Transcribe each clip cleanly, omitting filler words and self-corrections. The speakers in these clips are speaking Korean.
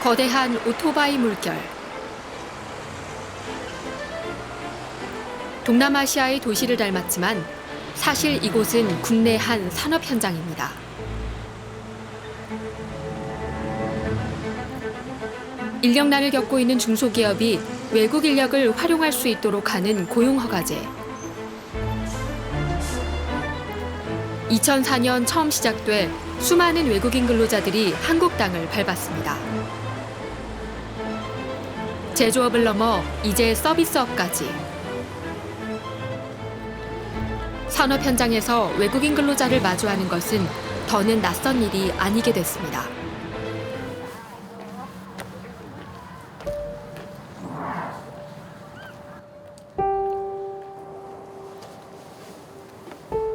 거대한 오토바이 물결. 동남아시아의 도시를 닮았지만 사실 이곳은 국내 한 산업 현장입니다. 인력난을 겪고 있는 중소기업이 외국 인력을 활용할 수 있도록 하는 고용허가제. 2004년 처음 시작돼 수많은 외국인 근로자들이 한국 땅을 밟았습니다. 제조업을 넘어 이제 서비스업까지. 산업 현장에서 외국인 근로자를 마주하는 것은 더는 낯선 일이 아니게 됐습니다.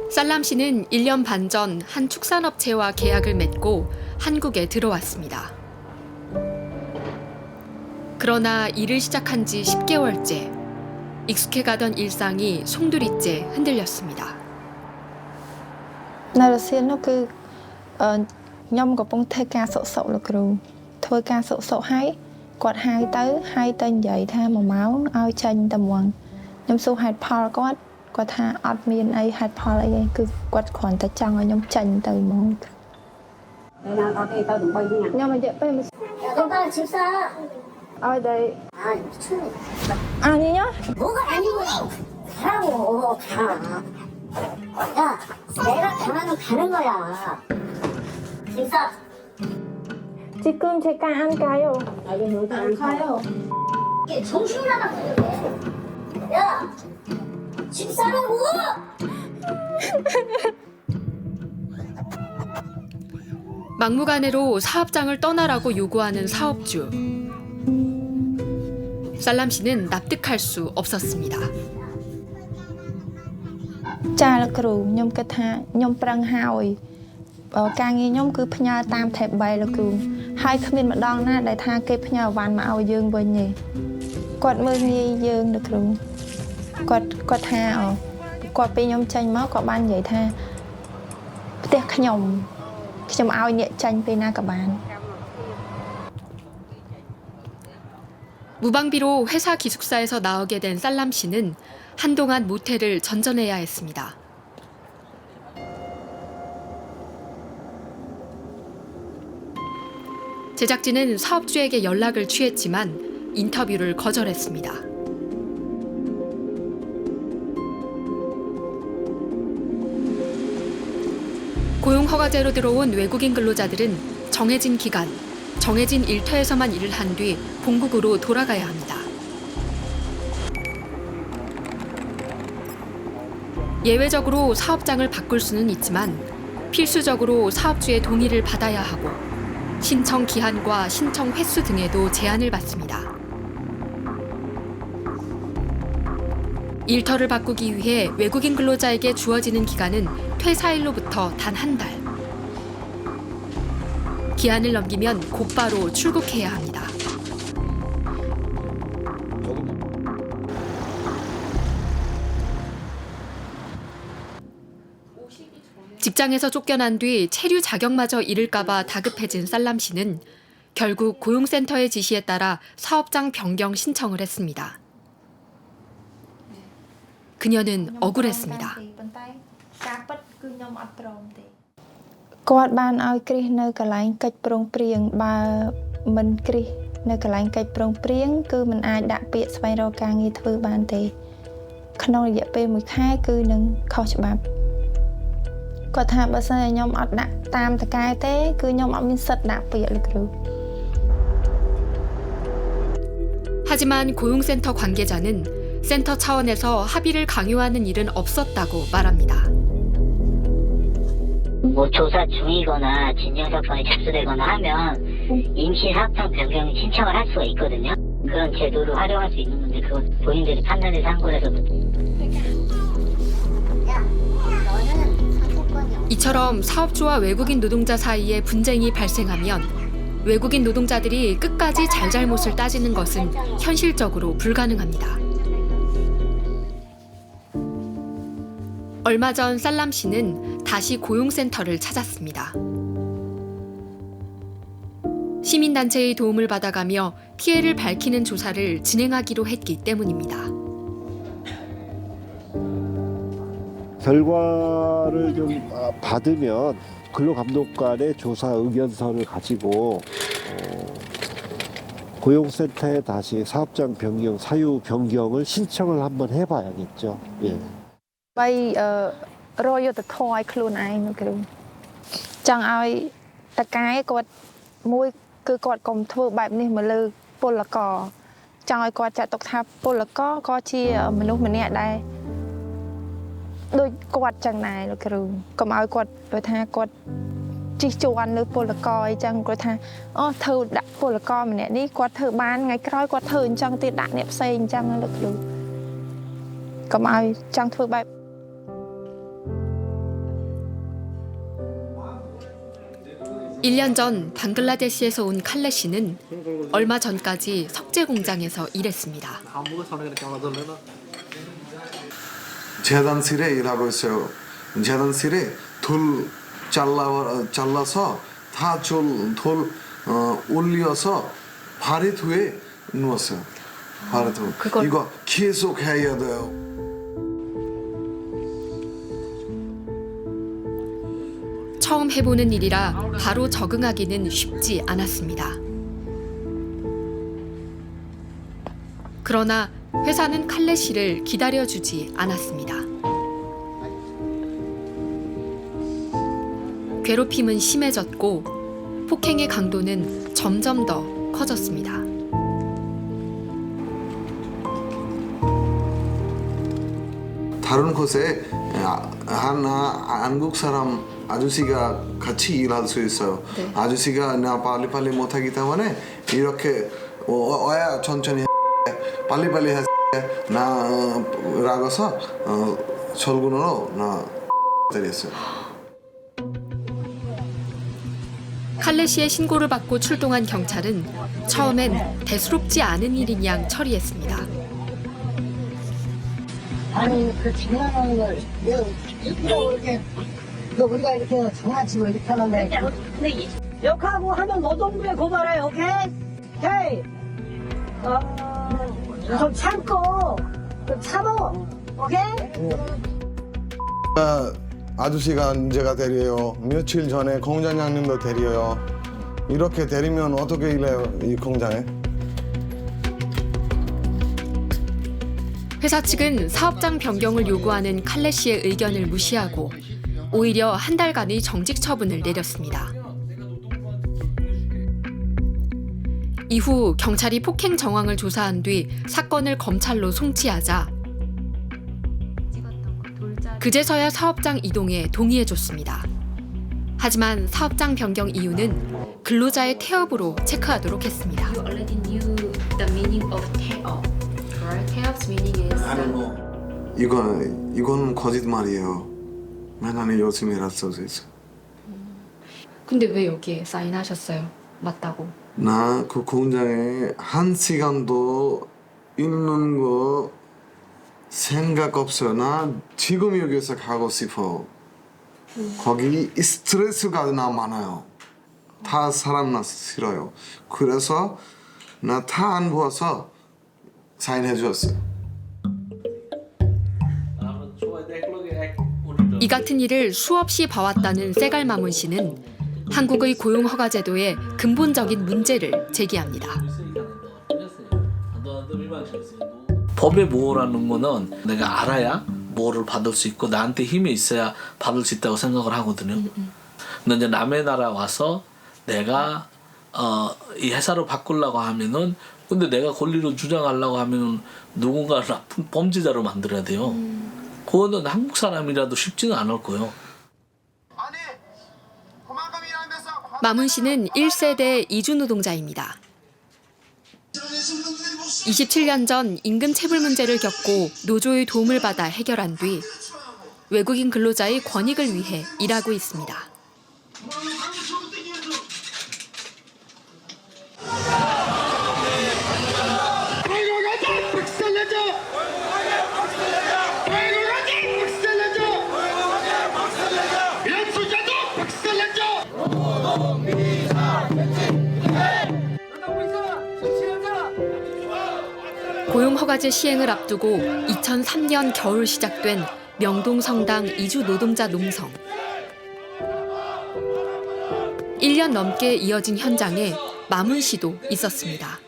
살람 씨는 1년 반 전 한 축산업체와 계약을 맺고 한국에 들어왔습니다. 그러나 일을 시작한 지 10개월째, 익숙해가던 일상이 송두리째 흔들렸습니다. នៅរសៀលនោះគឺខ្ញុំកំពុងធ្វើការសុកសុកលោកគ្រូធ្វើការសុកសុកហើយគាត់ហៅទៅនិយាយថា1ម៉ោងឲ្យចេញតែហ្មងខ្ញុំសួរហេតុផលគាត់ថាអត់មានអីហេតុផលអីទេគឺគាត់គ្រាន់តែចង់ឲ្យខ្ញុំចេញទៅហ្មងខ្ញុំនិយាយពេលឲ្យតែ아니요 뭐가 아니고 가라고 가. 야 내가 가면은 가는 거야. 진짜 지금 제가 안 가요 안 가요. 이게 정신이 나가서 그래. 야 집 사라고. 막무가내로 사업장을 떠나라고 요구하는 사업주. 살람 씨는 납득할 수 없었습니다. ចាលោកគ្រូខ្ញុំគិតថាខ្ញុំប្រឹងហើយការងារខ្ញុំគឺផ្ញើតាមថេប3លោកគ្រូហើយគ្មានម្ដងណាដែលថាគេផ្ញើអវ៉ាន់មកឲ្យយើងវិញទេគាត់មើលងាយយើងលោកគ្រូគាត់ថាគាត់ពេលខ្ញុំចេញមកគាត់បាននិយាយថាផ្ទះខ្ញុំឲ្យអ្នកចាញ់ពេលណាក៏បាន 무방비로 회사 기숙사에서 나오게 된 살람 씨는 한동안 모텔을 전전해야 했습니다. 제작진은 사업주에게 연락을 취했지만 인터뷰를 거절했습니다. 고용허가제로 들어온 외국인 근로자들은 정해진 기간, 정해진 일터에서만 일을 한 뒤 본국으로 돌아가야 합니다. 예외적으로 사업장을 바꿀 수는 있지만 필수적으로 사업주의 동의를 받아야 하고 신청 기한과 신청 횟수 등에도 제한을 받습니다. 일터를 바꾸기 위해 외국인 근로자에게 주어지는 기간은 퇴사일로부터 단 한 달. 기한을 넘기면 곧바로 출국해야 합니다. 직장에서 쫓겨난 뒤 체류 자격마저 잃을까봐 다급해진 살람 씨는 결국 고용센터의 지시에 따라 사업장 변경 신청을 했습니다. 그녀는 억울했습니다. គាត់បានឲ្យគ្រីសនៅកន្លែងកិច្ចព្រមព្រៀងបើមិនគ្រីសនៅកន្លែងកិច្ចព្រមព្រៀងគឺមិនអាចដាក់ពាក្យស្វែងរកការងារធ្វើបានទេក្នុងរយៈពេល1ខែគឺនឹងខុសច្បាប់គាត់ថាបើសិនខ្ញុំអត់ដាក់តាមតកែទេគឺខ្ញុំអត់មានសិទ្ធិដាក់ពាក្យលោកគ្រូ 하지만 고용센터 관계자는 센터 차원에서 합의를 강요하는 일은 없었다고 말합니다. 뭐 조사 중이거나 진정사건이 접수되거나 하면 임시 사업장 변경 신청을 할 수가 있거든요. 그런 제도를 활용할 수 있는 건데 그건 본인들이 판단해서 한 거라서. 이처럼 사업주와 외국인 노동자 사이에 분쟁이 발생하면 외국인 노동자들이 끝까지 잘잘못을 따지는 것은 현실적으로 불가능합니다. 얼마 전 살람 씨는 다시 고용센터를 찾았습니다. 시민단체의 도움을 받아가며 피해를 밝히는 조사를 진행하기로 했기 때문입니다. 결과를 좀 받으면 근로감독관의 조사 의견서를 가지고 고용센터에 다시 사업장 변경, 사유 변경을 신청을 한번 해봐야겠죠. 예. រយយុទ្ធធម៌ឲ្យខ្លួនឯងលោកគ្រូចង់ឲ្យតកែគាត់មួយគឺគាត់កុំធ្វើបែបនេះមកលើពលករចង់ឲ្យគាត់ចាត់ទុកថាពលករក៏ជាមនុស្សម្នាក់ដែរដូចគាត់ចឹងដែរលោកគ្រូកុំឲ្យគាត់បើថាគាត់ជិះជាន់លើពលករអីចឹងគាត់ថាអូធ្វើដាក់ពលករម្នាក់នេះគាត់ធ្វើបានថ្ងៃក្រោយគាត់ធ្វើអញ្ចឹងទៀតដាក់អ្នកផ្សេងអញ្ចឹងលោកគ្រូកុំឲ្យចង់ធ្វើបែប 1년 전 방글라데시에서 온 칼레 씨는 얼마 전까지 석재 공장에서 일했습니다. 재단실에 일하고 있어요. 재단실에 돌 잘라서 다 돌 올려서 바릿 후에 누웠어요. 바릿 후. 이거 계속 해야 돼요. 처음 해보는 일이라 바로 적응하기는 쉽지 않았습니다. 그러나 회사는 칼레 씨를 기다려주지 않았습니다. 괴롭힘은 심해졌고 폭행의 강도는 점점 더 커졌습니다. 다른 곳에 한국 사람 아저씨가 같이 일할 수 있어요. 네. 아저씨가 나 빨리빨리 못하기 때문에 이렇게 와야 천천히 해. 빨리빨리 해. 나 라고서 철근으로 나 때렸어요. 칼레 씨의 신고를 받고 출동한 경찰은 처음엔 대수롭지 않은 일인 양 처리했습니다. 아니 그 장난하는 걸 일부러 이렇게 우리가 이렇게 장난치고 이렇게 하는데 욕하고 하면 노동부에 고발해. 오케이? 좀 참고 좀 참어. 오케이? 아저씨가 제가 데려요. 며칠 전에 공장장님도 데려요. 이렇게 데리면 어떻게 일해요 이 공장에? 회사 측은 사업장 변경을 요구하는 칼레 씨의 의견을 무시하고 오히려 한 달간의 정직 처분을 내렸습니다. 이후 경찰이 폭행 정황을 조사한 뒤 사건을 검찰로 송치하자 그제서야 사업장 이동에 동의해줬습니다. 하지만 사업장 변경 이유는 근로자의 태업으로 체크하도록 했습니다. You already knew the meaning of 태업. Right? 태업's meaning is 이거는 거짓말이에요. 맨날 열심히 일했어서 있어. 근데 왜 여기에 사인하셨어요? 맞다고. 나 그 공장에 1시간도 있는 거 생각 없어요. 나 지금 여기서 가고 싶어. 거기 스트레스가 나 많아요. 다 사람 나 싫어요. 그래서 나 다 안 보아서 사인해 주었어요. 이 같은 일을 수없이 봐왔다는 세갈마문 씨는 한국의 고용허가제도에 근본적인 문제를 제기합니다. 법의 보호라는 거는 내가 알아야 보호를 받을 수 있고 나한테 힘이 있어야 받을 수 있다고 생각을 하거든요. 근데 이제 남의 나라 와서 내가 이 회사를 바꾸려고 하면은 근데 내가 권리를 주장하려고 하면은 누군가 나쁜 범죄자로 만들어야 돼요. 그거는 한국 사람이라도 쉽지는 않을 거예요. 마문 씨는 1세대 이주노동자입니다. 27년 전 임금 체불 문제를 겪고 노조의 도움을 받아 해결한 뒤 외국인 근로자의 권익을 위해 일하고 있습니다. 박살내줘! 고용허가제 시행을 앞두고 2003년 겨울 시작된 명동성당 이주 노동자 농성. 1년 넘게 이어진 현장에 마문씨도 있었습니다.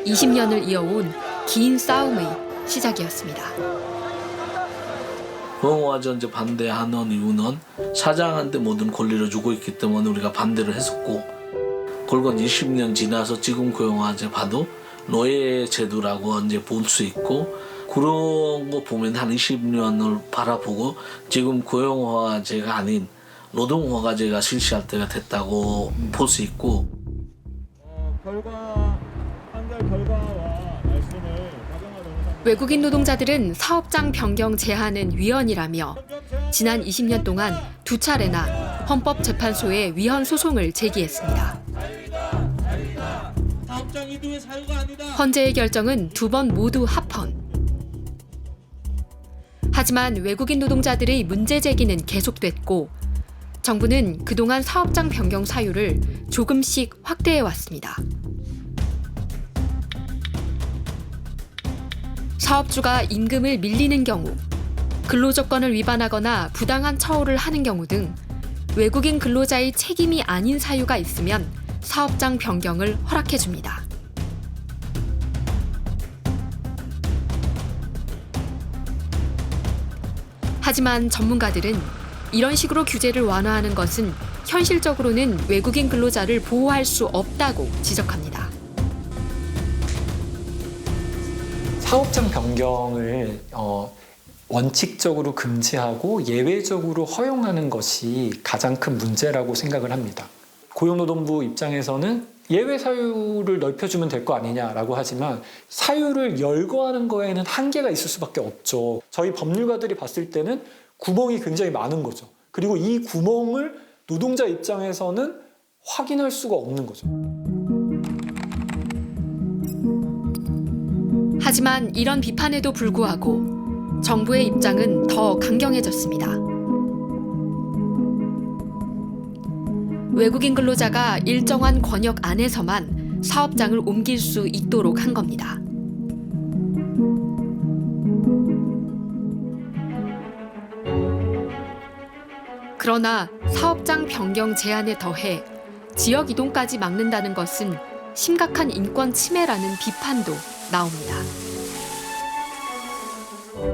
20년을 이어온 긴 싸움의 시작이었습니다. 고용허가제 반대하는 이유는 사장한테 모든 권리를 주고 있기 때문에 우리가 반대를 했었고, 그리고 20년 지나서 지금 고용허가제 봐도 노예 제도라고 이제 볼 수 있고, 그런 거 보면 한 20년을 바라보고 지금 고용허가제가 아닌 노동허가제가 실시할 때가 됐다고 볼 수 있고. 한달 결과와 말씀을 가정하도록 외국인 노동자들은 사업장 변경 제한은 위헌이라며 지난 20년 동안 2차례나 헌법재판소에 위헌 소송을 제기했습니다. 헌재의 결정은 2번 모두 합헌. 하지만 외국인 노동자들의 문제 제기는 계속됐고 정부는 그동안 사업장 변경 사유를 조금씩 확대해 왔습니다. 사업주가 임금을 밀리는 경우, 근로조건을 위반하거나 부당한 처우를 하는 경우 등 외국인 근로자의 책임이 아닌 사유가 있으면 사업장 변경을 허락해줍니다. 하지만 전문가들은 이런 식으로 규제를 완화하는 것은 현실적으로는 외국인 근로자를 보호할 수 없다고 지적합니다. 사업장 변경을 원칙적으로 금지하고 예외적으로 허용하는 것이 가장 큰 문제라고 생각을 합니다. 고용노동부 입장에서는 예외 사유를 넓혀주면 될 거 아니냐라고 하지만 사유를 열거하는 거에는 한계가 있을 수밖에 없죠. 저희 법률가들이 봤을 때는 구멍이 굉장히 많은 거죠. 그리고 이 구멍을 노동자 입장에서는 확인할 수가 없는 거죠. 하지만 이런 비판에도 불구하고 정부의 입장은 더 강경해졌습니다. 외국인 근로자가 일정한 권역 안에서만 사업장을 옮길 수 있도록 한 겁니다. 그러나 사업장 변경 제한에 더해 지역 이동까지 막는다는 것은 심각한 인권 침해라는 비판도 나옵니다.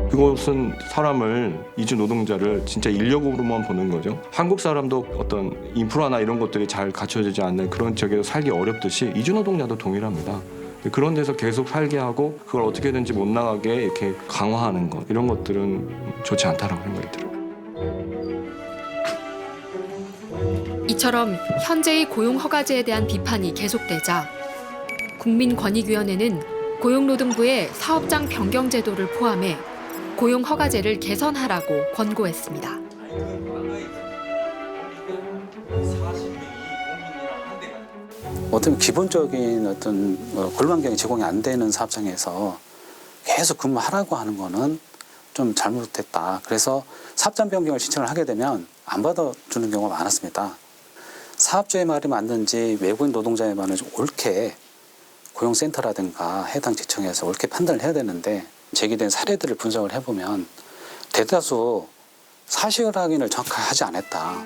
그것은 사람을, 이주 노동자를 진짜 인력으로만 보는 거죠. 한국 사람도 어떤 인프라나 이런 것들이 잘 갖춰지지 않는 그런 지역에서 살기 어렵듯이 이주 노동자도 동일합니다. 그런 데서 계속 살게 하고 그걸 어떻게든지 못 나가게 이렇게 강화하는 것, 이런 것들은 좋지 않다라고 생각이 들어요. 이처럼 현재의 고용허가제에 대한 비판이 계속되자 국민권익위원회는 고용노동부에 사업장 변경 제도를 포함해 고용허가제를 개선하라고 권고했습니다. 어떤 기본적인 어떤 근로 환경이 제공이 안 되는 사업장에서 계속 근무하라고 하는 거는 좀 잘못됐다. 그래서 사업장 변경을 신청을 하게 되면 안 받아주는 경우가 많았습니다. 사업주의 말이 맞는지 외국인 노동자의 말을 좀 옳게 고용센터라든가 해당 지청에서 옳게 판단을 해야 되는데 제기된 사례들을 분석을 해보면 대다수 사실 확인을 정확하게 하지 않았다.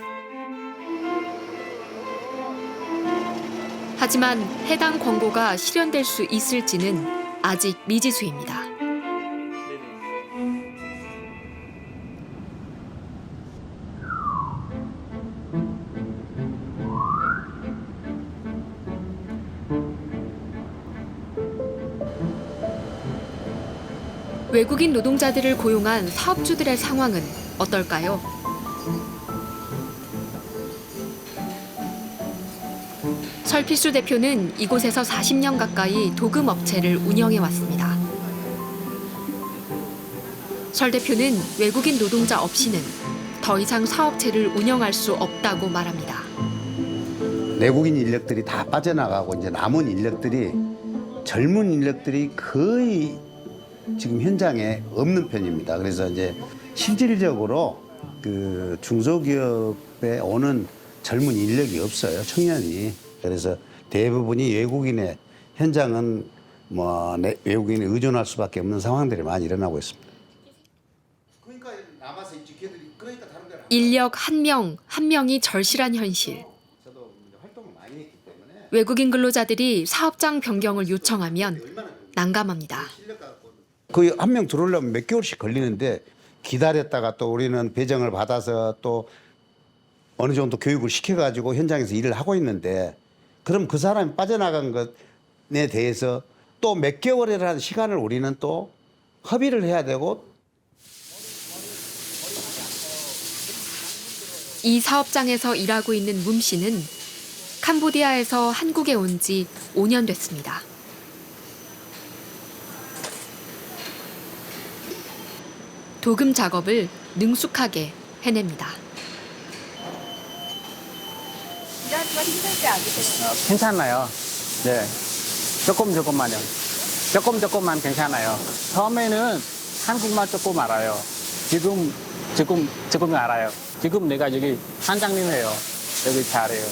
하지만 해당 권고가 실현될 수 있을지는 아직 미지수입니다. 외국인 노동자들을 고용한 사업주들의 상황은 어떨까요? 설필수 대표는 이곳에서 40년 가까이 도금업체를 운영해왔습니다. 설 대표는 외국인 노동자 없이는 더 이상 사업체를 운영할 수 없다고 말합니다. 내국인 인력들이 다 빠져나가고 이제 남은 인력들이 젊은 인력들이 거의 지금 현장에 없는 편입니다. 그래서 이제 실질적으로 그 중소기업에 오는 젊은 인력이 없어요, 청년이. 그래서 대부분이 외국인의 현장은 뭐 외국인에 의존할 수밖에 없는 상황들이 많이 일어나고 있습니다. 그러니까 남아서 지켜드리 그러니까 다른 데는 인력 한 명 한 명이 절실한 현실. 외국인 근로자들이 사업장 변경을 요청하면 난감합니다. 그 한 명 들어오려면 몇 개월씩 걸리는데 기다렸다가 또 우리는 배정을 받아서 또 어느 정도 교육을 시켜가지고 현장에서 일을 하고 있는데 그럼 그 사람이 빠져나간 것에 대해서 또 몇 개월이라는 시간을 우리는 또 협의를 해야 되고 이 사업장에서 일하고 있는 문 씨는 캄보디아에서 한국에 온 지 5년 됐습니다. 도금 작업을 능숙하게 해냅니다. 괜찮아요. 네. 조금만요. 조금만 괜찮아요. 처음에는 한국말 조금 알아요. 지금 알아요. 지금 내가 여기 한장님이에요. 여기 잘해요.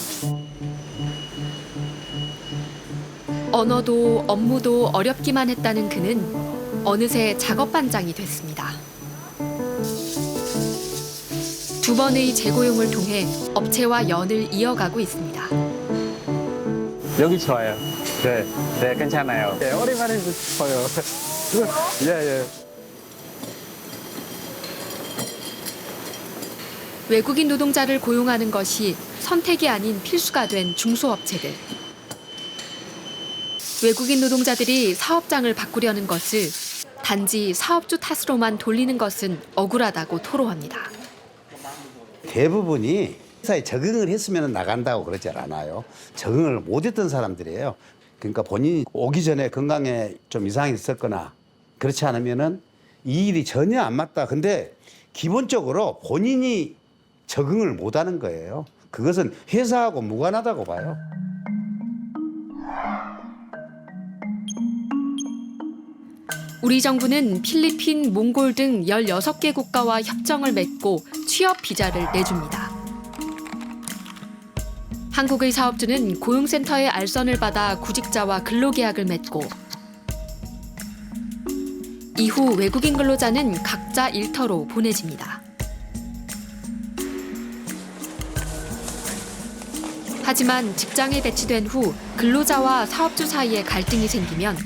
언어도 업무도 어렵기만 했다는 그는 어느새 작업반장이 됐습니다. 2번의 재고용을 통해 업체와 연을 이어가고 있습니다. 여기 좋아요. 네, 괜찮아요. 네, 오랜만에 싶어요. 예. 외국인 노동자를 고용하는 것이 선택이 아닌 필수가 된 중소업체들. 외국인 노동자들이 사업장을 바꾸려는 것을 단지 사업주 탓으로만 돌리는 것은 억울하다고 토로합니다. 대부분이 회사에 적응을 했으면 나간다고 그러지 않아요. 적응을 못했던 사람들이에요. 그러니까 본인이 오기 전에 건강에 좀 이상이 있었거나 그렇지 않으면은 이 일이 전혀 안 맞다. 근데 기본적으로 본인이 적응을 못하는 거예요. 그것은 회사하고 무관하다고 봐요. 우리 정부는 필리핀, 몽골 등 16개 국가와 협정을 맺고 취업 비자를 내줍니다. 한국의 사업주는 고용센터의 알선을 받아 구직자와 근로계약을 맺고 이후 외국인 근로자는 각자 일터로 보내집니다. 하지만 직장에 배치된 후 근로자와 사업주 사이에 갈등이 생기면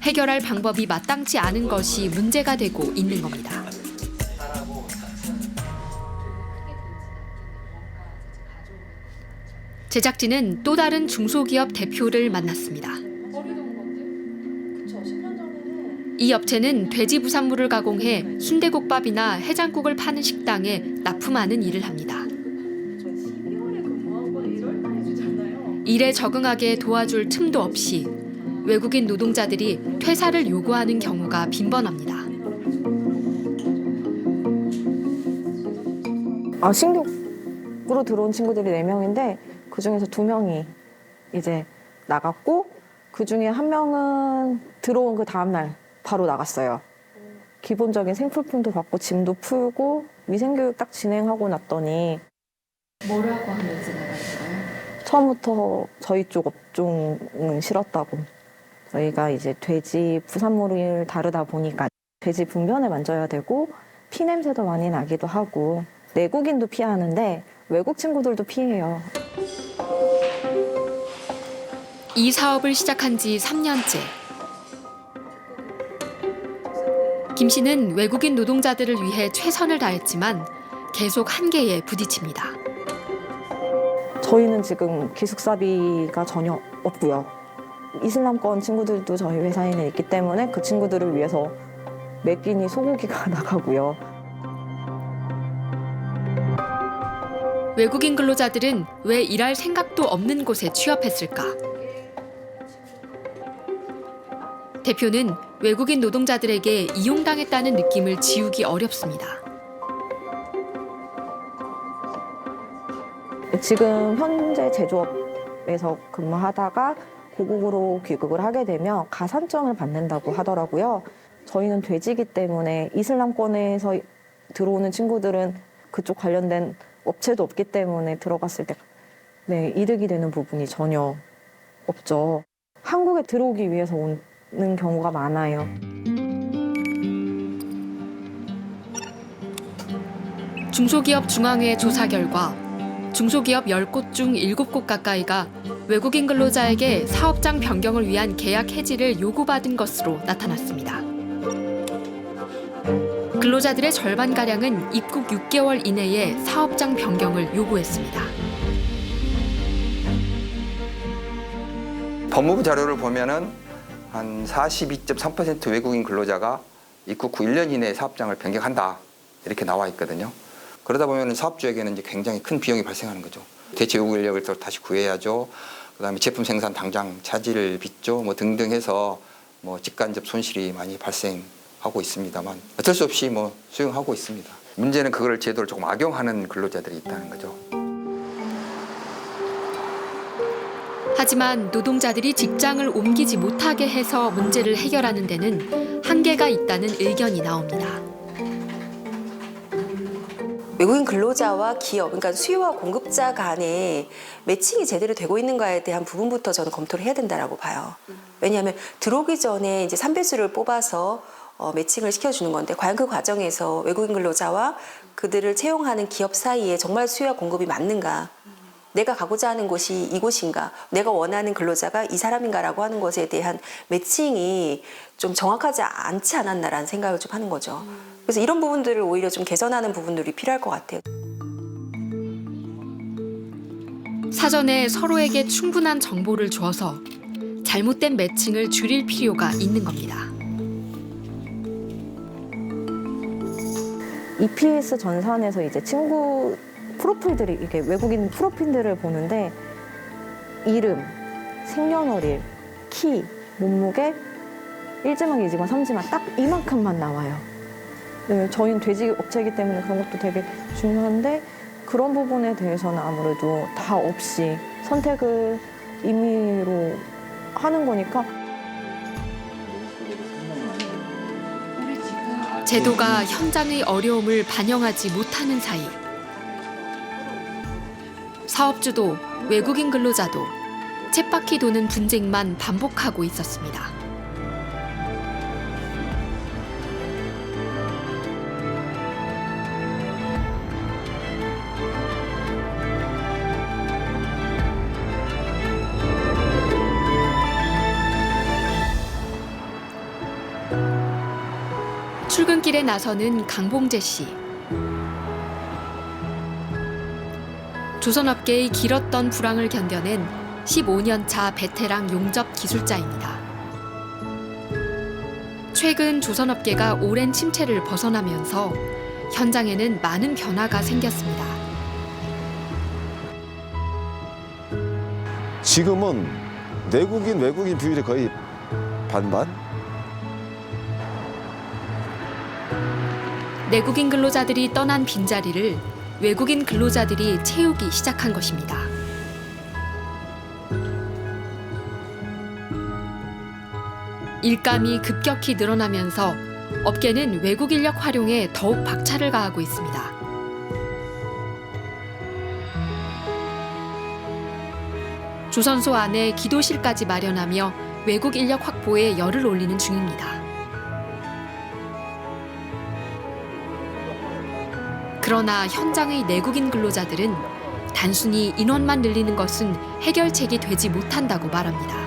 해결할 방법이 마땅치 않은 것이 문제가 되고 있는 겁니다. 제작진은 또 다른 중소기업 대표를 만났습니다. 이 업체는 돼지 부산물을 가공해 순대국밥이나 해장국을 파는 식당에 납품하는 일을 합니다. 일에 적응하게 도와줄 틈도 없이 외국인 노동자들이 퇴사를 요구하는 경우가 빈번합니다. 신규로 들어온 친구들이 4명인데 그중에서 2명이 이제 나갔고 그중에 1명은 들어온 그 다음날 바로 나갔어요. 기본적인 생필품도 받고 짐도 풀고 위생교육 딱 진행하고 났더니 뭐라고 하면서 나갔어요? 처음부터 저희 쪽 업종은 싫었다고. 저희가 이제 돼지 부산물을 다루다 보니까 돼지 분변을 만져야 되고 피 냄새도 많이 나기도 하고 내국인도 피하는데 외국 친구들도 피해요. 이 사업을 시작한 지 3년째. 김 씨는 외국인 노동자들을 위해 최선을 다했지만 계속 한계에 부딪힙니다. 저희는 지금 기숙사비가 전혀 없고요. 이슬람권 친구들도 저희 회사에는 있기 때문에 그 친구들을 위해서 매 끼니 소고기가 나가고요. 외국인 근로자들은 왜 일할 생각도 없는 곳에 취업했을까? 대표는 외국인 노동자들에게 이용당했다는 느낌을 지우기 어렵습니다. 지금 현재 제조업에서 근무하다가 고국으로 귀국을 하게 되면 가산점을 받는다고 하더라고요. 저희는 돼지이기 때문에 이슬람권에서 들어오는 친구들은 그쪽 관련된 업체도 없기 때문에 들어갔을 때 이득이 되는 부분이 전혀 없죠. 한국에 들어오기 위해서 오는 경우가 많아요. 중소기업 중앙회 조사 결과 중소기업 10곳 중 7곳 가까이가 외국인 근로자에게 사업장 변경을 위한 계약 해지를 요구받은 것으로 나타났습니다. 근로자들의 절반가량은 입국 6개월 이내에 사업장 변경을 요구했습니다. 법무부 자료를 보면은 한 42.3% 외국인 근로자가 입국 후 1년 이내에 사업장을 변경한다 이렇게 나와 있거든요. 그러다 보면 사업주에게는 이제 굉장히 큰 비용이 발생하는 거죠. 대체 외국 인력을 또 다시 구해야죠. 그다음에 제품 생산 당장 차질 빚죠. 뭐 등등 해서 뭐 직간접 손실이 많이 발생하고 있습니다만 어쩔 수 없이 뭐 수용하고 있습니다. 문제는 그걸 제도를 조금 악용하는 근로자들이 있다는 거죠. 하지만 노동자들이 직장을 옮기지 못하게 해서 문제를 해결하는 데는 한계가 있다는 의견이 나옵니다. 외국인 근로자와 기업, 그러니까 수요와 공급자 간의 매칭이 제대로 되고 있는가에 대한 부분부터 저는 검토를 해야 된다라고 봐요. 왜냐하면 들어오기 전에 이제 산배수를 뽑아서 매칭을 시켜주는 건데 과연 그 과정에서 외국인 근로자와 그들을 채용하는 기업 사이에 정말 수요와 공급이 맞는가? 내가 가고자 하는 곳이 이곳인가? 내가 원하는 근로자가 이 사람인가라고 하는 것에 대한 매칭이 좀 정확하지 않지 않았나라는 생각을 좀 하는 거죠. 그래서 이런 부분들을 오히려 좀 개선하는 부분들이 필요할 것 같아요. 사전에 서로에게 충분한 정보를 주어서 잘못된 매칭을 줄일 필요가 있는 겁니다. EPS 전산에서 이제 친구 프로필들이 이렇게 외국인 프로필들을 보는데 이름, 생년월일, 키, 몸무게, 1지망, 2지망, 3지망 딱 이만큼만 나와요. 네, 저희는 돼지 업체이기 때문에 그런 것도 되게 중요한데 그런 부분에 대해서는 아무래도 다 없이 선택을 임의로 하는 거니까 제도가 현장의 어려움을 반영하지 못하는 사이 사업주도 외국인 근로자도 쳇바퀴 도는 분쟁만 반복하고 있었습니다. 출근길에 나서는 강봉재 씨. 조선업계의 길었던 불황을 견뎌낸 15년 차 베테랑 용접 기술자입니다. 최근 조선업계가 오랜 침체를 벗어나면서 현장에는 많은 변화가 생겼습니다. 지금은 내국인, 외국인 비율이 거의 반반? 내국인 근로자들이 떠난 빈자리를 외국인 근로자들이 채우기 시작한 것입니다. 일감이 급격히 늘어나면서 업계는 외국 인력 활용에 더욱 박차를 가하고 있습니다. 조선소 안에 기도실까지 마련하며 외국 인력 확보에 열을 올리는 중입니다. 그러나 현장의 내국인 근로자들은 단순히 인원만 늘리는 것은 해결책이 되지 못한다고 말합니다.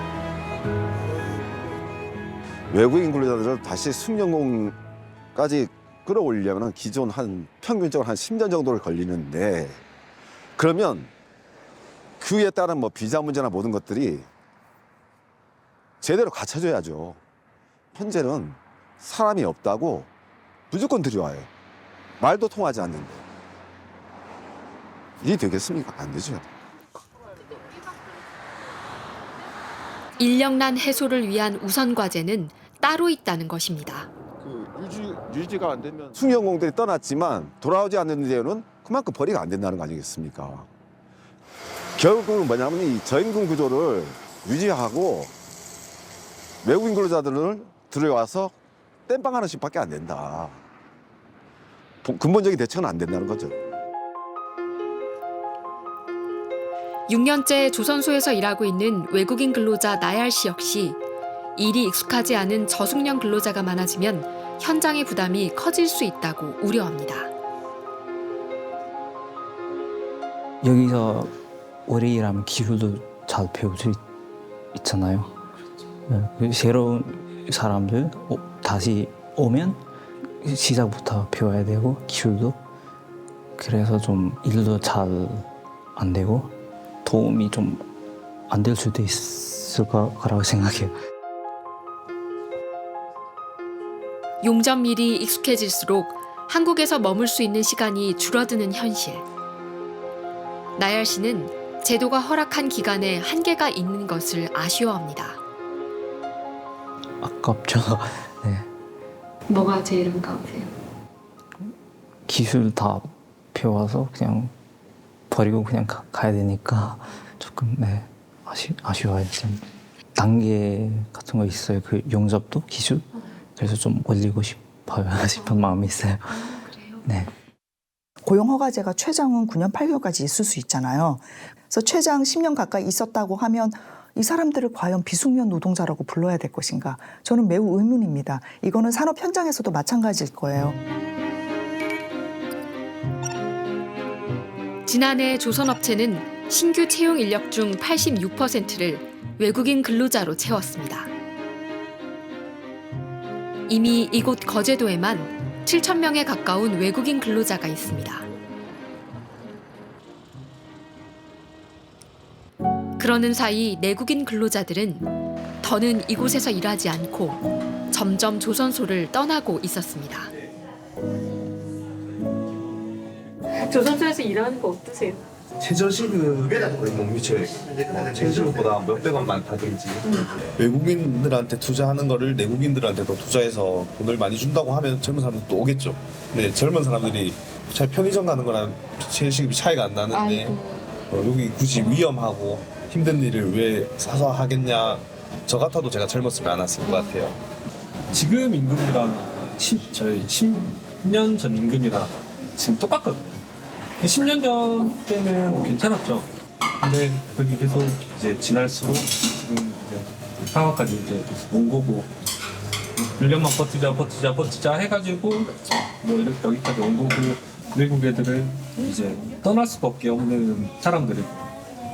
외국인 근로자들을 다시 숙련공까지 끌어올리려면 기존 평균적으로 한 10년 정도를 걸리는데 그러면 그에 따른 뭐 비자 문제나 모든 것들이 제대로 갖춰져야죠. 현재는 사람이 없다고 무조건 들여와요. 말도 통하지 않는데 이게 되겠습니까? 안 되죠. 인력난 해소를 위한 우선 과제는 따로 있다는 것입니다. 유지가 안 되면 숙련공들이 떠났지만 돌아오지 않는 데에는 그만큼 벌이가 안 된다는 거 아니겠습니까? 결국은 뭐냐면 이 저임금 구조를 유지하고 외국인 근로자들을 들여와서 땜빵하는 식밖에 안 된다. 근본적인 대책은 안 된다는 거죠. 6년째 조선소에서 일하고 있는 외국인 근로자 나얄 씨 역시 일이 익숙하지 않은 저숙련 근로자가 많아지면 현장의 부담이 커질 수 있다고 우려합니다. 여기서 오래 일하면 기술도 잘 배울 수 있잖아요. 네, 새로운 사람들 다시 오면 시작부터 배워야 되고 기술도 그래서 좀 일도 잘 안 되고 도움이 좀 안 될 수도 있을 거라고 생각해요. 용접밀이 익숙해질수록 한국에서 머물 수 있는 시간이 줄어드는 현실. 나얄 씨는 제도가 허락한 기간에 한계가 있는 것을 아쉬워합니다. 아깝죠. 네. 뭐가 제일 아까우세요? 기술 다 배워서 그냥 버리고 그냥 가야 되니까 조금 네 아쉬워요. 좀 단계 같은 거 있어요. 그 용접도 기술 그래서 좀 올리고 싶어요. 싶은 마음이 있어요. 네. 고용허가제가 최장은 9년 8개월까지 있을 수 있잖아요. 그래서 최장 10년 가까이 있었다고 하면 이 사람들을 과연 비숙련 노동자라고 불러야 될 것인가? 저는 매우 의문입니다. 이거는 산업 현장에서도 마찬가지일 거예요. 지난해 조선업체는 신규 채용 인력 중 86%를 외국인 근로자로 채웠습니다. 이미 이곳 거제도에만 7,000명에 가까운 외국인 근로자가 있습니다. 그러는 사이 내국인 근로자들은 더는 이곳에서 일하지 않고 점점 조선소를 떠나고 있었습니다. 조선소에서 일하는 거 어떠세요? 최저시급에 거의 못 미쳐요. 최저시급보다 몇백 원만 다 들지. 외국인들한테 투자하는 거를 내국인들한테도 투자해서 돈을 많이 준다고 하면 젊은 사람들 또 오겠죠. 근데 젊은 사람들이 잘 편의점 가는 거랑 최저시급이 차이가 안 나는데 여기 굳이 위험하고 힘든 일을 왜 사서 하겠냐. 저 같아도 제가 젊었으면 안 왔을 것 같아요. 지금 임금이랑 저희 10년 전 임금이랑 지금 똑같거든요. 10년 전 때는 괜찮았죠. 근데 그게 계속 이제 지날수록 지금 이제 상황까지 이제 온 거고 1년만 버티자 해가지고 뭐 이렇게 여기까지 온 거고 외국 애들은 이제 떠날 수밖에 없는 사람들이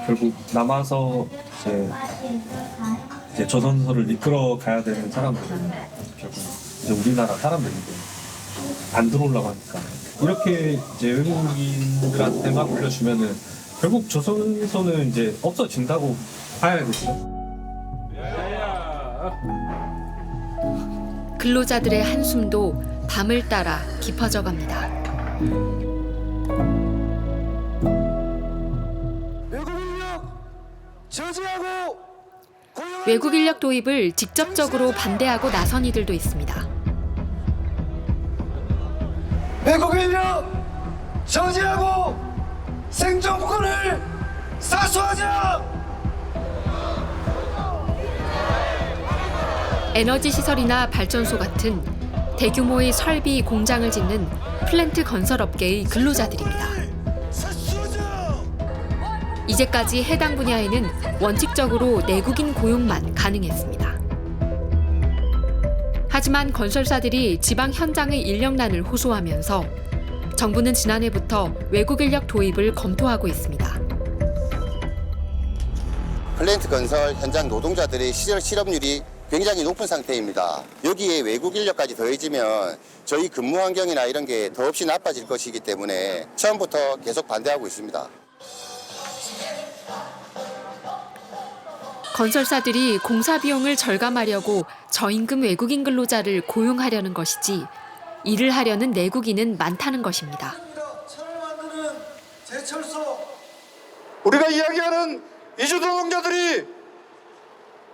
결국 남아서 이제 조선소를 이끌어 가야 되는 사람들은 결국 이제 우리나라 사람들인데 안 들어오려고 하니까 이렇게 이제 외국인들한테만 물려주면은 결국 조선소는 이제 없어진다고 봐야겠죠. 근로자들의 한숨도 밤을 따라 깊어져 갑니다. 외국 인력 도입을 직접적으로 반대하고 나선 이들도 있습니다. 외국 인력 저지하고 생존권을 사수하자! 에너지 시설이나 발전소 같은 대규모의 설비 공장을 짓는 플랜트 건설 업계의 근로자들입니다. 이제까지 해당 분야에는 원칙적으로 내국인 고용만 가능했습니다. 하지만 건설사들이 지방 현장의 인력난을 호소하면서 정부는 지난해부터 외국 인력 도입을 검토하고 있습니다. 플랜트 건설 현장 노동자들의 시절 실업률이 굉장히 높은 상태입니다. 여기에 외국 인력까지 더해지면 저희 근무 환경이나 이런 게 더없이 나빠질 것이기 때문에 처음부터 계속 반대하고 있습니다. 건설사들이 공사 비용을 절감하려고 저임금 외국인 근로자를 고용하려는 것이지 일을 하려는 내국인은 많다는 것입니다. 우리가 이야기하는 이주 노동자들이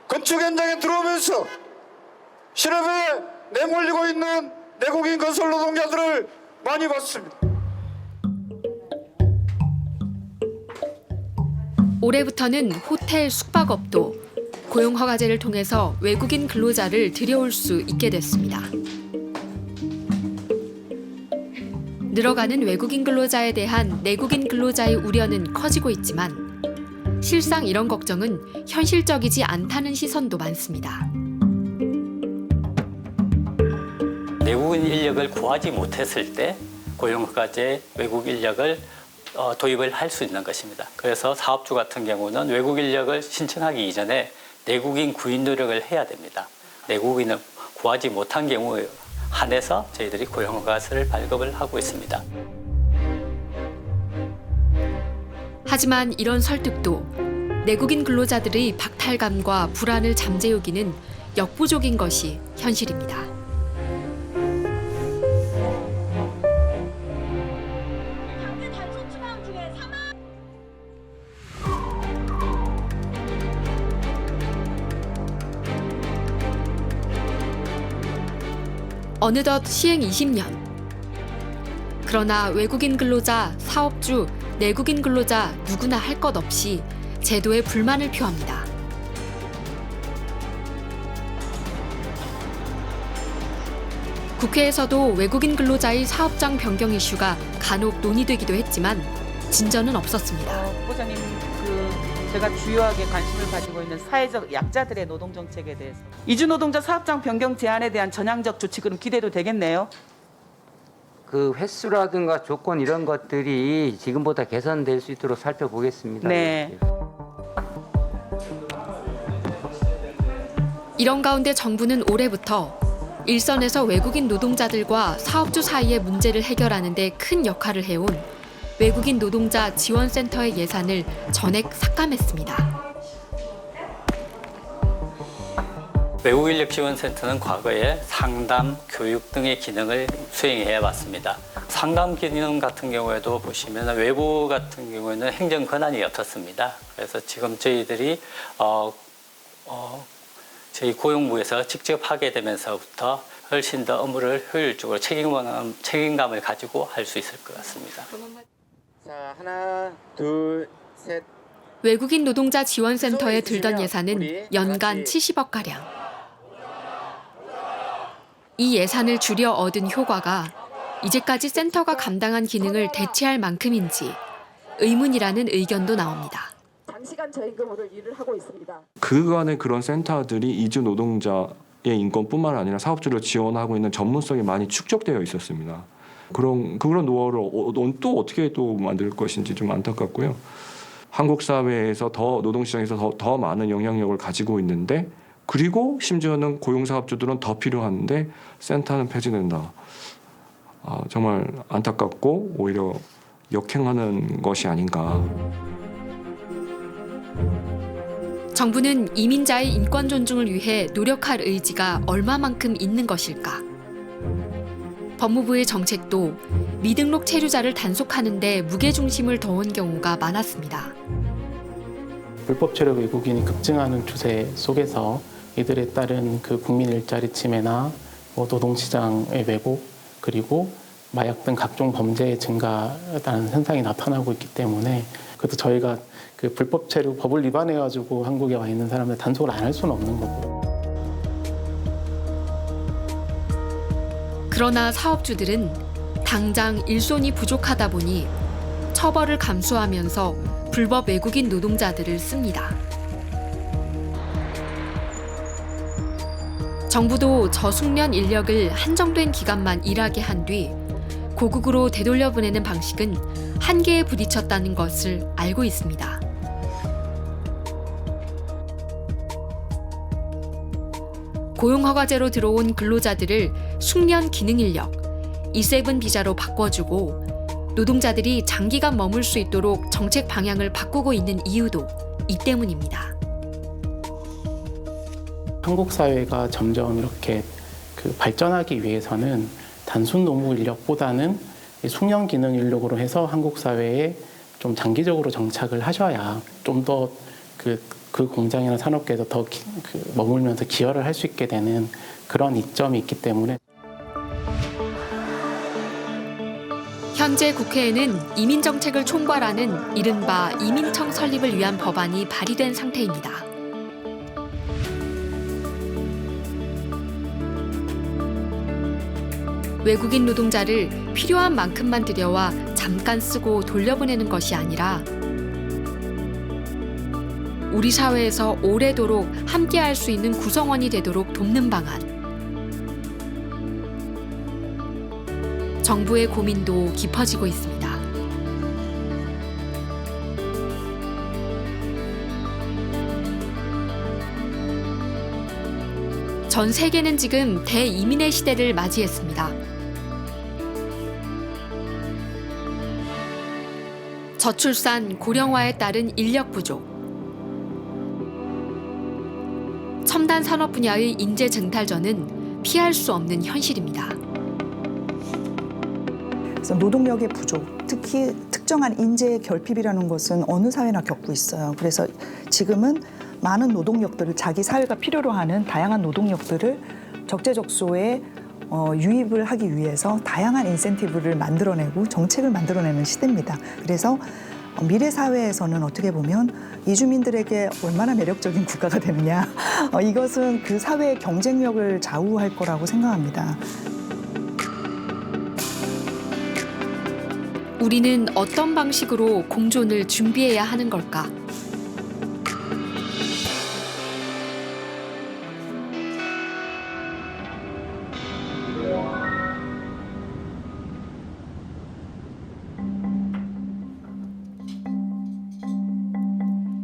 건축 현장에 들어오면서 실업에 내몰리고 있는 내국인 건설 노동자들을 많이 봤습니다. 올해부터는 호텔 숙박업도 고용허가제를 통해서 외국인 근로자를 들여올 수 있게 됐습니다. 늘어가는 외국인 근로자에 대한 내국인 근로자의 우려는 커지고 있지만 실상 이런 걱정은 현실적이지 않다는 시선도 많습니다. 내국인 인력을 구하지 못했을 때 고용허가제 외국 인력을 도입을 할 수 있는 것입니다. 그래서 사업주 같은 경우는 외국 인력을 신청하기 이전에 내국인 구인 노력을 해야 됩니다. 내국인을 구하지 못한 경우에 한해서 저희들이 고용허가서를 발급을 하고 있습니다. 하지만 이런 설득도 내국인 근로자들의 박탈감과 불안을 잠재우기는 역부족인 것이 현실입니다. 어느덧 시행 20년. 그러나 외국인 근로자, 사업주, 내국인 근로자 누구나 할 것 없이 제도에 불만을 표합니다. 국회에서도 외국인 근로자의 사업장 변경 이슈가 간혹 논의되기도 했지만 진전은 없었습니다. 후보자님, 제가 주요하게 관심을 가지고 있는 사회적 약자들의 노동 정책에 대해서 이주 노동자 사업장 변경 제한에 대한 전향적 조치는 기대도 되겠네요. 그 횟수라든가 조건 이런 것들이 지금보다 개선될 수 있도록 살펴보겠습니다. 네. 이런 가운데 정부는 올해부터 일선에서 외국인 노동자들과 사업주 사이의 문제를 해결하는 데 큰 역할을 해온 외국인 노동자 지원센터의 예산을 전액 삭감했습니다. 외국인력지원센터는 과거에 상담, 교육 등의 기능을 수행해 왔습니다. 상담 기능 같은 경우에도 보시면 외부 같은 경우에는 행정 권한이 없었습니다. 그래서 지금 저희들이 저희 고용부에서 직접 하게 되면서부터 훨씬 더 업무를 효율적으로 책임감을 가지고 할 수 있을 것 같습니다. 자, 하나, 둘, 셋. 외국인 노동자 지원센터에 들던 예산은 연간 70억가량. 이 예산을 줄여 얻은 효과가 이제까지 센터가 감당한 기능을 대체할 만큼인지 의문이라는 의견도 나옵니다. 장시간 저임금으로 일을 하고 있습니다. 그간의 그런 센터들이 이주 노동자의 인권뿐만 아니라 사업주를 지원하고 있는 전문성이 많이 축적되어 있었습니다. 그런 노하우를 또 어떻게 또 만들 것인지 좀 안타깝고요. 한국 사회에서 더 노동시장에서 더 많은 영향력을 가지고 있는데 그리고 심지어는 고용사업주들은 더 필요한데 센터는 폐지된다. 정말 안타깝고 오히려 역행하는 것이 아닌가. 정부는 이민자의 인권 존중을 위해 노력할 의지가 얼마만큼 있는 것일까? 법무부의 정책도 미등록 체류자를 단속하는 데 무게중심을 둬온 경우가 많았습니다. 불법 체류 외국인이 급증하는 추세 속에서 이들에 따른 그 국민 일자리 침해나 노동시장의 왜곡 그리고 마약 등 각종 범죄의 증가라는 현상이 나타나고 있기 때문에 그래도 저희가 그 불법 체류 법을 위반해가지고 한국에 와 있는 사람들 단속을 안 할 수는 없는 거고. 그러나 사업주들은 당장 일손이 부족하다 보니 처벌을 감수하면서 불법 외국인 노동자들을 씁니다. 정부도 저숙련 인력을 한정된 기간만 일하게 한 뒤 고국으로 되돌려 보내는 방식은 한계에 부딪혔다는 것을 알고 있습니다. 고용허가제로 들어온 근로자들을 숙련 기능인력, E7 비자로 바꿔주고 노동자들이 장기간 머물 수 있도록 정책 방향을 바꾸고 있는 이유도 이 때문입니다. 한국 사회가 점점 이렇게 발전하기 위해서는 단순 노무 인력보다는 숙련 기능 인력으로 해서 한국 사회에 좀 장기적으로 정착을 하셔야 좀 더 그 공장이나 산업계에서 더 머물면서 기여를 할 수 있게 되는 그런 이점이 있기 때문에 현재 국회에는 이민정책을 총괄하는 이른바 이민청 설립을 위한 법안이 발의된 상태입니다. 외국인 노동자를 필요한 만큼만 들여와 잠깐 쓰고 돌려보내는 것이 아니라 우리 사회에서 오래도록 함께할 수 있는 구성원이 되도록 돕는 방안. 정부의 고민도 깊어지고 있습니다. 전 세계는 지금 대이민의 시대를 맞이했습니다. 저출산, 고령화에 따른 인력 부족, 첨단 산업 분야의 인재 쟁탈전은 피할 수 없는 현실입니다. 그래서 노동력의 부족, 특히 특정한 인재의 결핍이라는 것은 어느 사회나 겪고 있어요. 그래서 지금은 많은 노동력들을 자기 사회가 필요로 하는 다양한 노동력들을 적재적소에 유입을 하기 위해서 다양한 인센티브를 만들어내고 정책을 만들어내는 시대입니다. 그래서 미래 사회에서는 어떻게 보면 이주민들에게 얼마나 매력적인 국가가 되느냐, 이것은 그 사회의 경쟁력을 좌우할 거라고 생각합니다. 우리는 어떤 방식으로 공존을 준비해야 하는 걸까?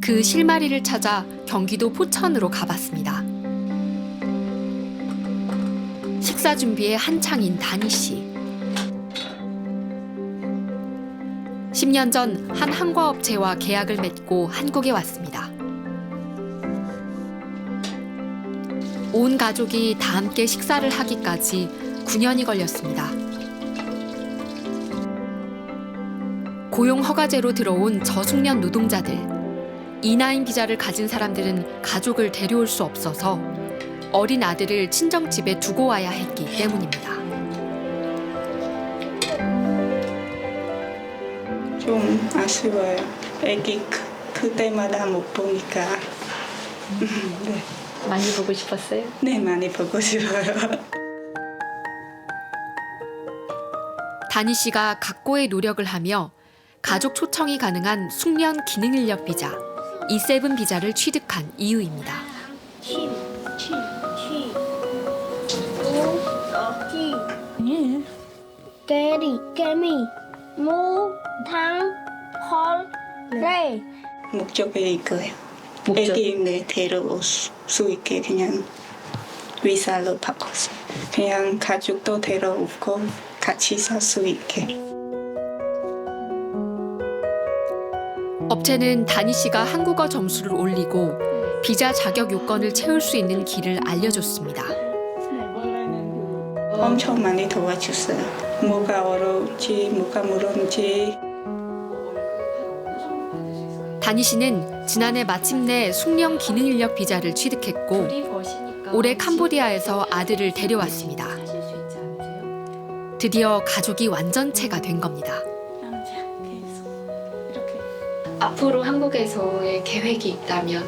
그 실마리를 찾아 경기도 포천으로 가봤습니다. 식사 준비에 한창인 다니 씨. 10년 전 한 항과업체와 계약을 맺고 한국에 왔습니다. 온 가족이 다 함께 식사를 하기까지 9년이 걸렸습니다. 고용 허가제로 들어온 저숙련 노동자들, E9 비자를 가진 사람들은 가족을 데려올 수 없어서 어린 아들을 친정집에 두고 와야 했기 때문입니다. 좀 아쉬워요. 애기 클 때마다 못 보니까. 네. 많이 보고 싶었어요? 네, 많이 보고 싶어요. 다니 씨가 각고의 노력을 하며 가족 초청이 가능한 숙련 기능 인력 비자, E7 비자를 취득한 이유입니다. 깨리, 깨미, 무, 당, 헐, 레. 목적이 이거예요. 애기 데려올 수 있게 그냥 위사로 바꿨어요. 그냥 가족도 데려오고 같이 살 수 있게. 업체는 다니 씨가 한국어 점수를 올리고 비자 자격 요건을 채울 수 있는 길을 알려줬습니다. 엄청 많이 도와줬어요. 뭐가 어려운지, 뭐가 무서운지. 다니 씨는 지난해 마침내 숙련 기능 인력 비자를 취득했고 올해 캄보디아에서 아들을 데려왔습니다. 드디어 가족이 완전체가 된 겁니다. 앞으로 한국에서의 계획이 있다면?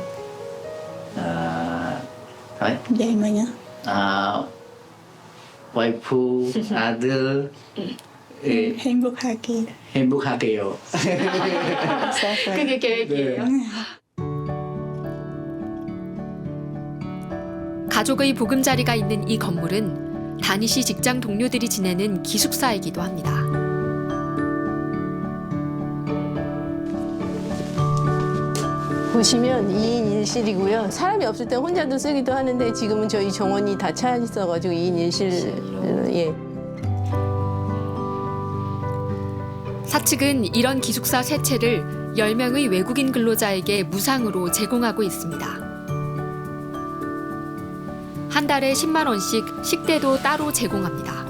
네, 뭐냐? 와이프, 아들 행복하게요. 그게 계획이에요. 가족의 보금자리가 있는 이 건물은 다니 씨 직장 동료들이 지내는 기숙사이기도 합니다. 보시면 2인 1실이고요. 사람이 없을 때 혼자도 쓰기도 하는데 지금은 저희 정원이 다 차 있어가지고 2인 1실. 예. 사측은 이런 기숙사 세 채를 10명의 외국인 근로자에게 무상으로 제공하고 있습니다. 한 달에 10만 원씩 식대도 따로 제공합니다.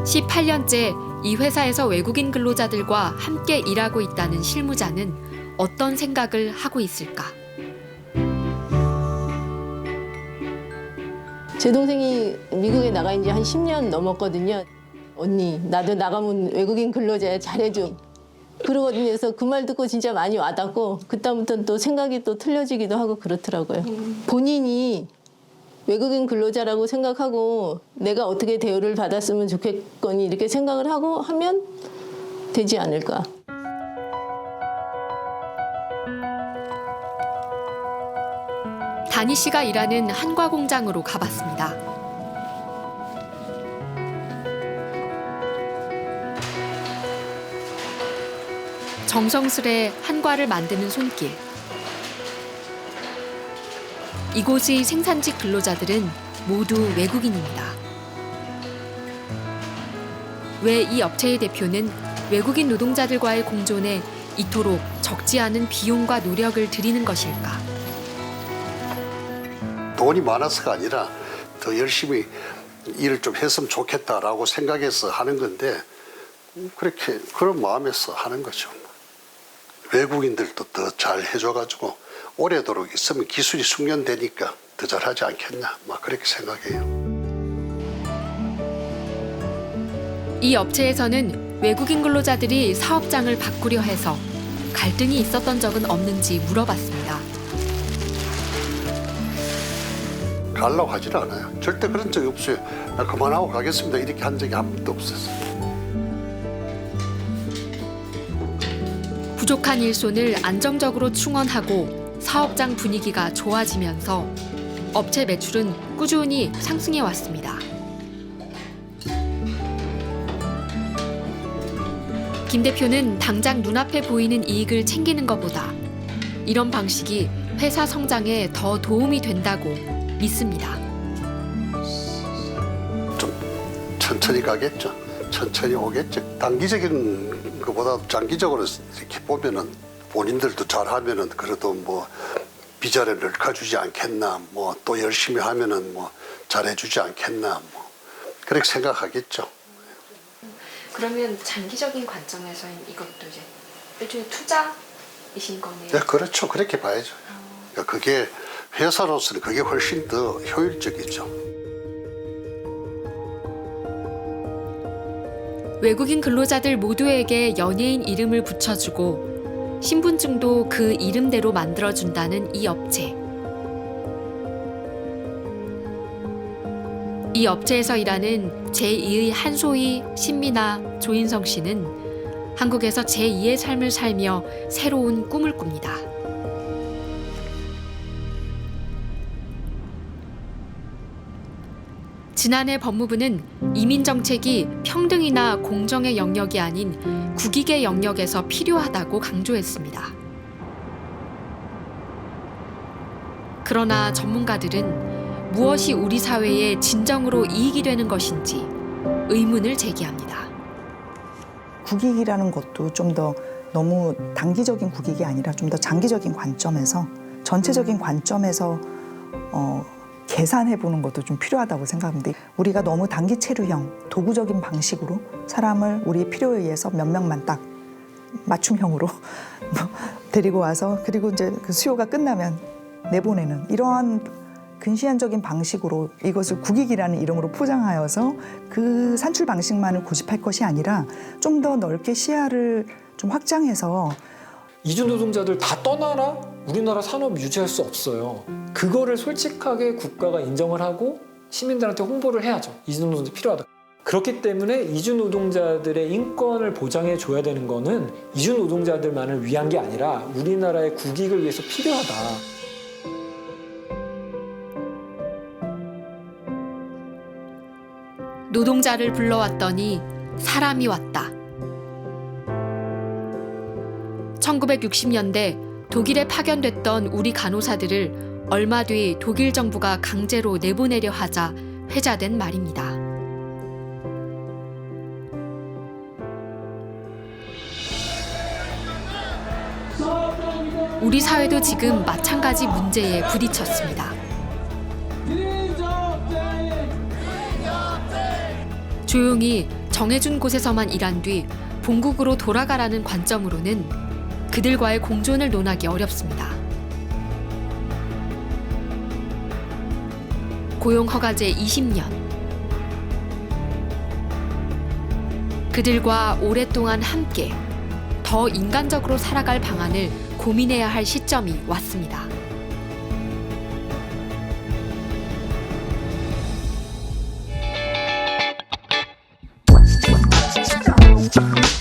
18년째 이 회사에서 외국인 근로자들과 함께 일하고 있다는 실무자는 어떤 생각을 하고 있을까? 제 동생이 미국에 나가 지 한 10년 넘었거든요. 언니, 나도 나가면 외국인 근로자 잘해줘. 그러거든요. 그래서 그 말 듣고 진짜 많이 와닿고 그다음부터는 또 생각이 또 틀려지기도 하고 그렇더라고요. 본인이 외국인 근로자라고 생각하고 내가 어떻게 대우를 받았으면 좋겠거니 이렇게 생각을 하고 하면 되지 않을까. 다니 씨가 일하는 한과 공장으로 가봤습니다. 정성스레 한과를 만드는 손길. 이곳의 생산직 근로자들은 모두 외국인입니다. 왜 이 업체의 대표는 외국인 노동자들과의 공존에 이토록 적지 않은 비용과 노력을 들이는 것일까? 돈이 많아서가 아니라 더 열심히 일을 좀 했으면 좋겠다라고 생각해서 하는 건데 그렇게 그런 마음에서 하는 거죠. 외국인들도 더 잘 해줘가지고 오래도록 있으면 기술이 숙련되니까 더 잘하지 않겠냐, 막 그렇게 생각해요. 이 업체에서는 외국인 근로자들이 사업장을 바꾸려 해서 갈등이 있었던 적은 없는지 물어봤습니다. 가려고 하질 않아요. 절대 그런 적이 없어요. 나 그만하고 가겠습니다. 이렇게 한 적이 한 번도 없었어요. 부족한 일손을 안정적으로 충원하고 사업장 분위기가 좋아지면서 업체 매출은 꾸준히 상승해 왔습니다. 김 대표는 당장 눈앞에 보이는 이익을 챙기는 것보다 이런 방식이 회사 성장에 더 도움이 된다고 믿습니다. 좀 천천히 가겠죠. 천천히 오겠죠. 단기적인 것보다 장기적으로 이렇게 보면은 본인들도 잘하면은 그래도 뭐 비자리를 얽어주지 않겠나, 뭐 또 열심히 하면은 뭐 잘해주지 않겠나, 뭐 그렇게 생각하겠죠. 그러면 장기적인 관점에서는 이것도 이제 일종의 투자이신 거네요. 네, 그렇죠. 그렇게 봐야죠. 그러니까 그게 회사로서는 그게 훨씬 더 효율적이죠. 외국인 근로자들 모두에게 연예인 이름을 붙여주고 신분증도 그 이름대로 만들어준다는 이 업체. 이 업체에서 일하는 제2의 한소희, 신미나, 조인성 씨는 한국에서 제2의 삶을 살며 새로운 꿈을 꿉니다. 지난해 법무부는 이민정책이 평등이나 공정의 영역이 아닌 국익의 영역에서 필요하다고 강조했습니다. 그러나 전문가들은 무엇이 우리 사회에 진정으로 이익이 되는 것인지 의문을 제기합니다. 국익이라는 것도 좀 더 너무 단기적인 국익이 아니라 좀 더 장기적인 관점에서 전체적인 관점에서 계산해보는 것도 좀 필요하다고 생각합니다. 우리가 너무 단기 체류형, 도구적인 방식으로 사람을 우리의 필요에 의해서 몇 명만 딱 맞춤형으로 데리고 와서 그리고 이제 그 수요가 끝나면 내보내는 이러한 근시안적인 방식으로 이것을 국익이라는 이름으로 포장하여서 그 산출 방식만을 고집할 것이 아니라 좀 더 넓게 시야를 좀 확장해서 이주 노동자들 다 떠나라? 우리나라 산업 유지할 수 없어요. 그거를 솔직하게 국가가 인정을 하고 시민들한테 홍보를 해야죠. 이주 노동자 필요하다. 그렇기 때문에 이주 노동자들의 인권을 보장해 줘야 되는 거는 이주 노동자들만을 위한 게 아니라 우리나라의 국익을 위해서 필요하다. 노동자를 불러왔더니 사람이 왔다. 1960년대 독일에 파견됐던 우리 간호사들을 얼마 뒤 독일 정부가 강제로 내보내려 하자 회자된 말입니다. 우리 사회도 지금 마찬가지 문제에 부딪혔습니다. 조용히 정해준 곳에서만 일한 뒤 본국으로 돌아가라는 관점으로는 그들과의 공존을 논하기 어렵습니다. 고용허가제 20년. 그들과 오랫동안 함께 더 인간적으로 살아갈 방안을 고민해야 할 시점이 왔습니다. Thank you.